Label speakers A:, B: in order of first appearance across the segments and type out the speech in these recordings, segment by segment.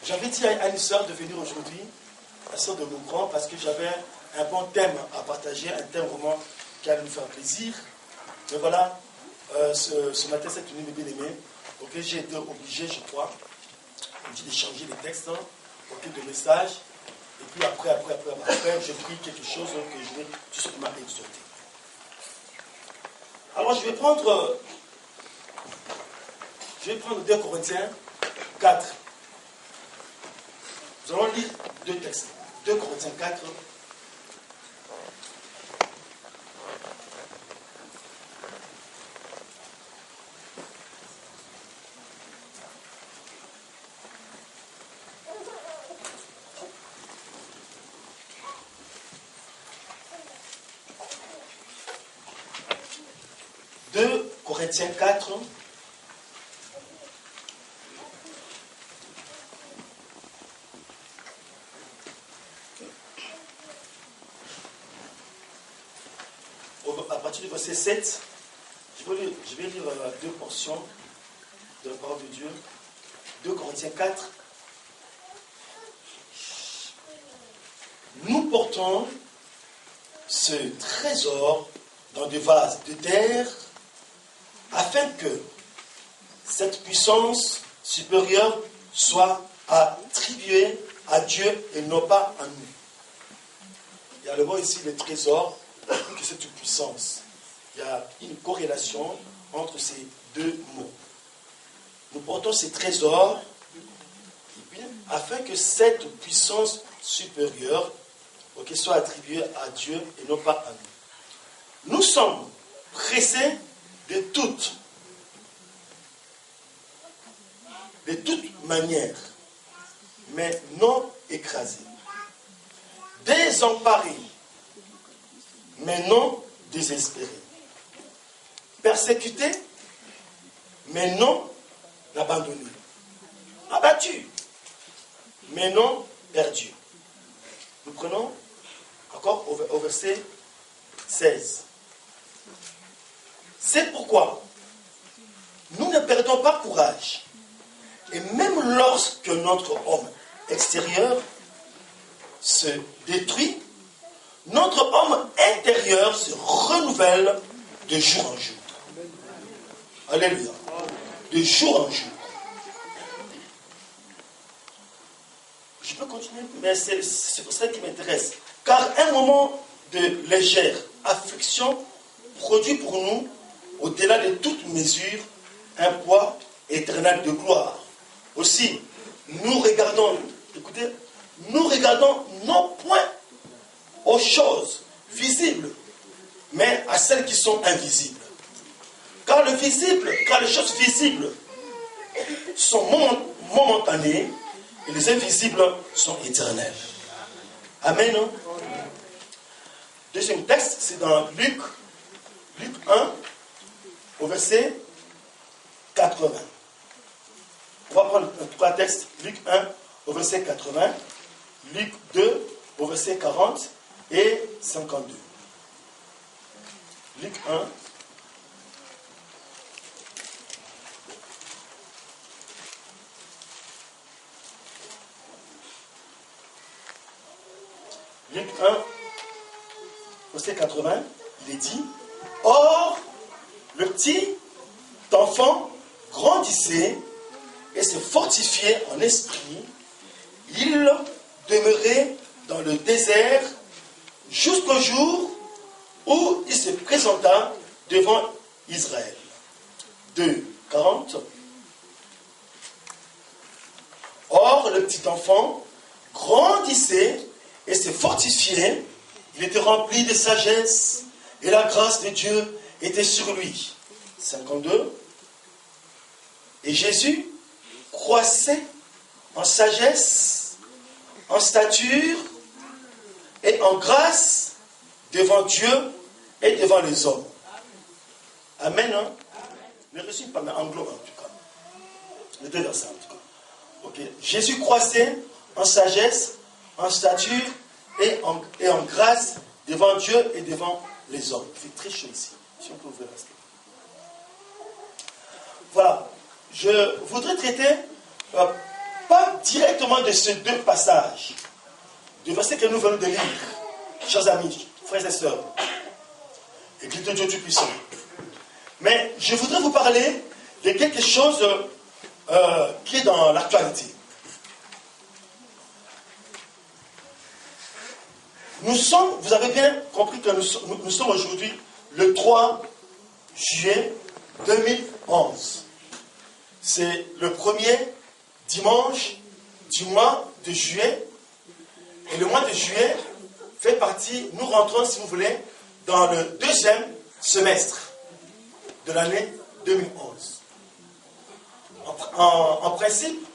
A: J'avais dit à une soeur de venir aujourd'hui, la soeur de Moukran, parce que j'avais un bon thème à partager, un thème vraiment qui allait nous faire plaisir. Mais voilà, ce matin, c'est une bien-aimée. Ok, j'ai été obligé, je crois, de changer les textes, de messages. Et puis après, j'ai pris quelque chose que je vais tout simplement exhorter. Alors, je vais prendre 2 Corinthiens 4. Nous allons lire 2 textes. 2 Corinthiens 4. Corinthiens 4. À partir du verset 7, je vais lire 2 portions de la parole de Dieu. 2 Corinthiens 4. Nous portons ce trésor dans des vases de terre, afin que cette puissance supérieure soit attribuée à Dieu et non pas à nous. Il y a le mot ici, le trésor, que cette puissance. Il y a une corrélation entre ces 2 mots. Nous portons ces trésors afin que cette puissance supérieure soit attribuée à Dieu et non pas à nous. Nous sommes pressés de toute manière, mais non écrasés. Désemparés, mais non désespérés. Persécutés, mais non abandonnés. Abattus, mais non perdus. Nous prenons encore au verset 16. C'est pourquoi nous ne perdons pas courage. Et même lorsque notre homme extérieur se détruit, notre homme intérieur se renouvelle de jour en jour. Alléluia. De jour en jour. Je peux continuer, mais c'est pour ça qui m'intéresse. Car un moment de légère affliction produit pour nous, au-delà de toute mesure, un poids éternel de gloire. Aussi, nous regardons non point aux choses visibles, mais à celles qui sont invisibles. Car les choses visibles sont momentanées et les invisibles sont éternelles. Amen. Deuxième texte, c'est dans Luc 1, au verset 80. On va prendre 3 textes. Luc 1, au verset 80. Luc 2, au verset 40 et 52. Luc 1. Luc 1, verset 80, il est dit, « Or, le petit enfant grandissait et se fortifiait en esprit. Il demeurait dans le désert jusqu'au jour où il se présenta devant Israël. » 2, 40. « Or, le petit enfant grandissait et se fortifiait. Il était rempli de sagesse et la grâce de Dieu était sur lui. » 52. Et Jésus croissait en sagesse, en stature et en grâce devant Dieu et devant les hommes. Amen. Hein? Ne résume pas, mais englobe en tout cas. Les 2 versets en tout cas. Ok. Jésus croissait en sagesse, en stature et en grâce devant Dieu et devant les hommes. Il fait très chaud ici. Si on peut ouvrir la. Voilà. je voudrais traiter, pas directement de ces deux passages, du verset que nous venons de lire, chers amis, frères et sœurs, Église de Dieu Tout-Puissant. Mais je voudrais vous parler de quelque chose qui est dans l'actualité. Nous sommes, vous avez bien compris que nous sommes aujourd'hui le 3 juillet 2011. C'est le premier dimanche du mois de juillet. Et le mois de juillet fait partie, nous rentrons, si vous voulez, dans le deuxième semestre de l'année 2011. En principe,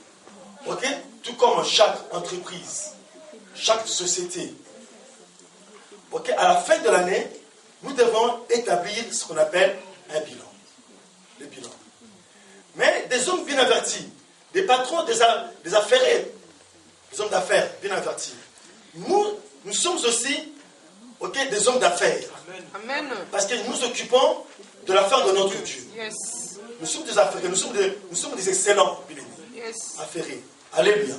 A: ok, tout comme chaque entreprise, chaque société, ok, à la fin de l'année, nous devons établir ce qu'on appelle un bilan. Le bilan. Mais des hommes bien avertis, des patrons, des affairiers, des hommes d'affaires bien avertis, nous sommes aussi, ok, des hommes d'affaires.
B: Amen.
A: Parce que nous nous occupons de l'affaire de notre Dieu.
B: Yes.
A: Nous sommes des affairiers, nous sommes des excellents
B: Yes.
A: affairiers. Alléluia.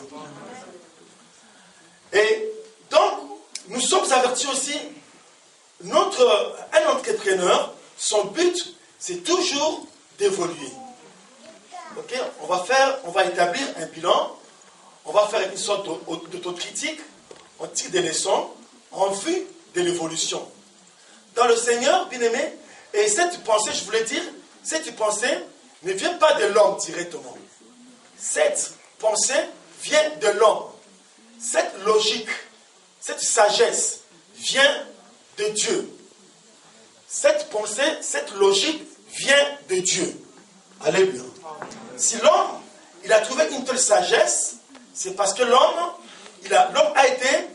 A: Et donc, nous sommes avertis aussi, un entrepreneur, son but, c'est toujours d'évoluer. Ok, on va établir un bilan, on va faire une sorte d'autocritique, on tire des leçons en vue de l'évolution. Dans le Seigneur, bien-aimé, et cette pensée, je voulais dire, cette pensée ne vient pas de l'homme directement. Cette pensée vient de l'homme. Cette logique, cette sagesse vient de Dieu. Cette pensée, cette logique vient de Dieu. Alléluia. Si l'homme, il a trouvé une telle sagesse, c'est parce que l'homme a été,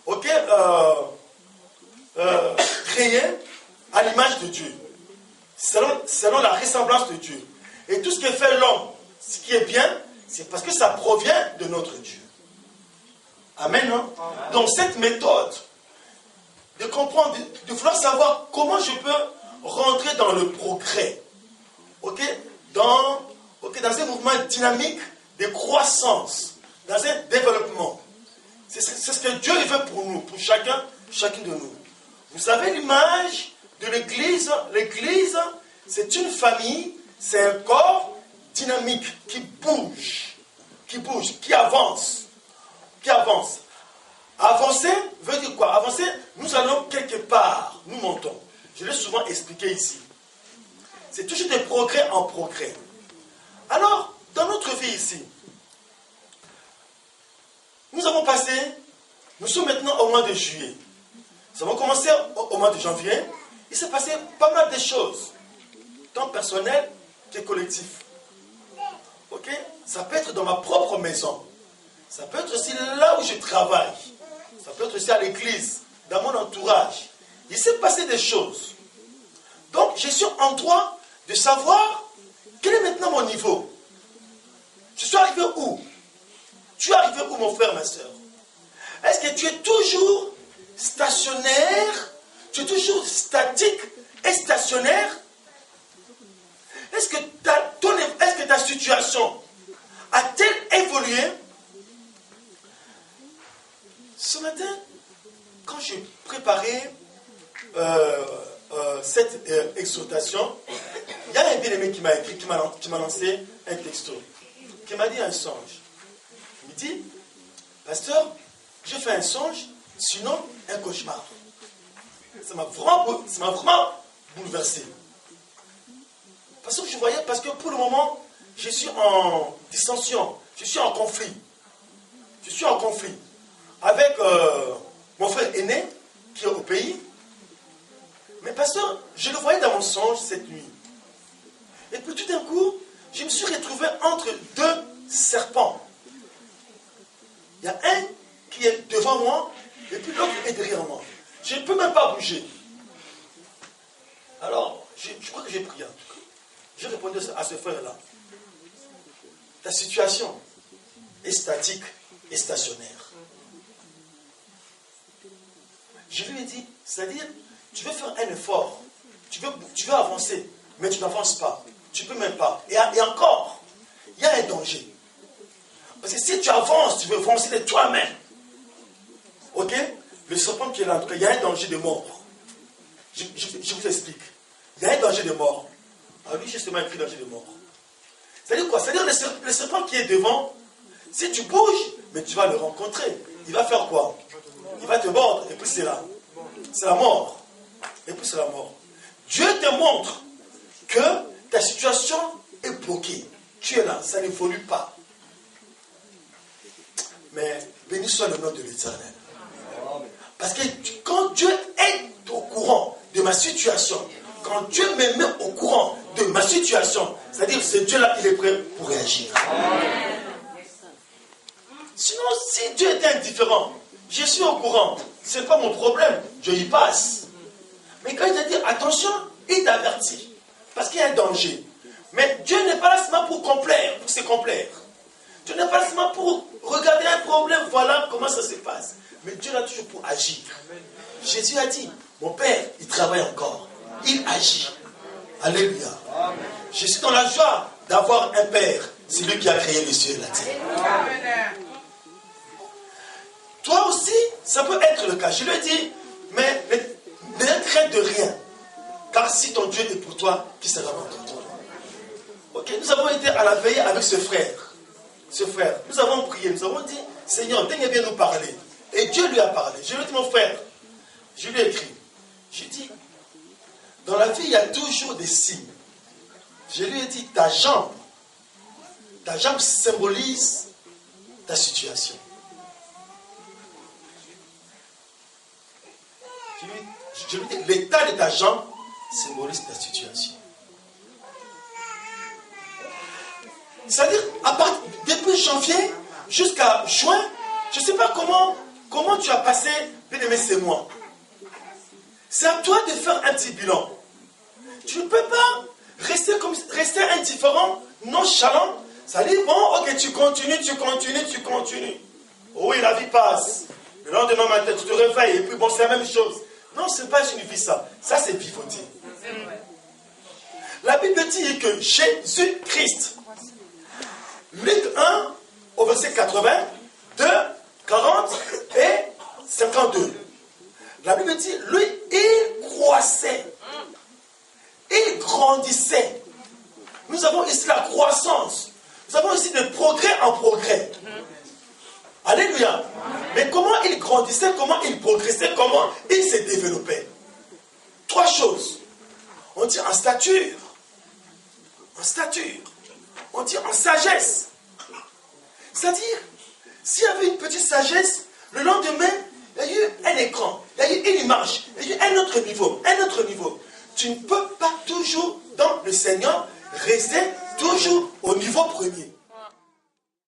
A: ok, créé à l'image de Dieu, selon la ressemblance de Dieu. Et tout ce que fait l'homme, ce qui est bien, c'est parce que ça provient de notre Dieu. Amen, non? Donc cette méthode de comprendre, de vouloir savoir comment je peux rentrer dans le progrès, ok, dans un mouvement dynamique de croissance, dans un développement. C'est ce que Dieu veut pour nous, pour chacun de nous. Vous savez l'image de l'Église? L'Église, c'est une famille, c'est un corps dynamique qui bouge, qui avance. Avancer veut dire quoi? Avancer, nous allons quelque part, nous montons. Je l'ai souvent expliqué ici. C'est toujours des progrès en progrès. Alors, dans notre vie ici, nous sommes maintenant au mois de juillet. Nous avons commencé au mois de janvier. Il s'est passé pas mal de choses, tant personnelles que collectives. Ok? Ça peut être dans ma propre maison. Ça peut être aussi là où je travaille. Ça peut être aussi à l'église, dans mon entourage. Il s'est passé des choses. Donc, je suis en droit de savoir quel est maintenant mon niveau. Je suis arrivé où? Tu es arrivé où, mon frère, ma soeur? Est-ce que tu es toujours stationnaire? Tu es toujours statique et stationnaire? Est-ce que ta situation a-t-elle évolué? Ce matin, quand j'ai préparé cette exhortation, il y a un bien-aimé qui m'a écrit, qui m'a lancé un texto, qui m'a dit un songe. Il me dit, pasteur, j'ai fait un songe, sinon un cauchemar. Ça m'a vraiment bouleversé. Parce que pour le moment, je suis en dissension, je suis en conflit. Je suis en conflit avec mon frère aîné qui est au pays. Mais pasteur, je le voyais dans mon songe cette nuit. Et puis tout d'un coup, je me suis retrouvé entre deux serpents. Il y a un qui est devant moi, et puis l'autre est derrière moi. Je ne peux même pas bouger. Alors, je crois que j'ai prié. J'ai répondu à ce frère-là. Ta situation est statique et stationnaire. Je lui ai dit, c'est-à-dire, tu veux faire un effort, tu veux avancer, mais tu n'avances pas. Tu ne peux même pas. Et encore, il y a un danger. Parce que si tu avances, tu veux foncer de toi-même. Ok? Le serpent qui est là, en tout cas, il y a un danger de mort. Je vous explique. Il y a un danger de mort. Alors lui, justement, écrit danger de mort. C'est-à-dire quoi? C'est-à-dire le serpent qui est devant, si tu bouges, mais tu vas le rencontrer. Il va faire quoi? Il va te mordre, et puis c'est là. C'est la mort. Et puis c'est la mort. Dieu te montre que ta situation est bloquée. Tu es là, ça n'évolue pas. Mais béni soit le nom de l'Éternel. Parce que quand Dieu est au courant de ma situation, quand Dieu me met au courant de ma situation, c'est-à-dire ce Dieu-là, il est prêt pour réagir. Sinon, si Dieu était indifférent, je suis au courant, ce n'est pas mon problème, je y passe. Mais quand il te dit attention, il t'avertit. Parce qu'il y a un danger. Mais Dieu n'est pas là seulement pour complaire, pour se complaire. Dieu n'est pas là seulement pour regarder un problème, voilà comment ça se passe. Mais Dieu est là toujours pour agir. Jésus a dit, mon Père, il travaille encore. Il agit. Alléluia. Je suis dans la joie d'avoir un Père. C'est lui qui a créé les cieux et la terre. Toi aussi, ça peut être le cas. Je lui ai dit, mais ne crains de rien. Car si ton Dieu est pour toi, qui sera contre toi? Ok, nous avons été à la veillée avec ce frère. Ce frère, nous avons prié, nous avons dit, Seigneur, daigne bien nous parler. Et Dieu lui a parlé. Je lui ai dit, mon frère, je lui ai écrit. Je lui ai dit, dans la vie, il y a toujours des signes. Je lui ai dit, ta jambe symbolise ta situation. Je lui ai dit, l'état de ta jambe symbolise ta situation. C'est-à-dire, depuis janvier jusqu'à juin, je ne sais pas comment tu as passé, bien-aimé, ces mois. C'est à toi de faire un petit bilan. Tu ne peux pas rester indifférent, nonchalant. Ça dit, bon, ok, tu continues. Oui, la vie passe. Le lendemain matin, tu te réveilles, et puis bon, c'est la même chose. Non, ce n'est pas une vie, ça. Ça, c'est pivoter. La Bible dit que Jésus-Christ, Luc 1, au verset 80, 2, 40 et 52. La Bible dit, lui, il croissait. Il grandissait. Nous avons ici la croissance. Nous avons ici de progrès en progrès. Alléluia. Mais comment il grandissait, comment il progressait, comment il se développait? Trois choses. On dit en stature. En stature. On dit en sagesse. C'est-à-dire, s'il y avait une petite sagesse, le lendemain, il y a eu un écran, il y a eu une image, il y a eu un autre niveau, Tu ne peux pas toujours, dans le Seigneur, rester toujours au niveau premier.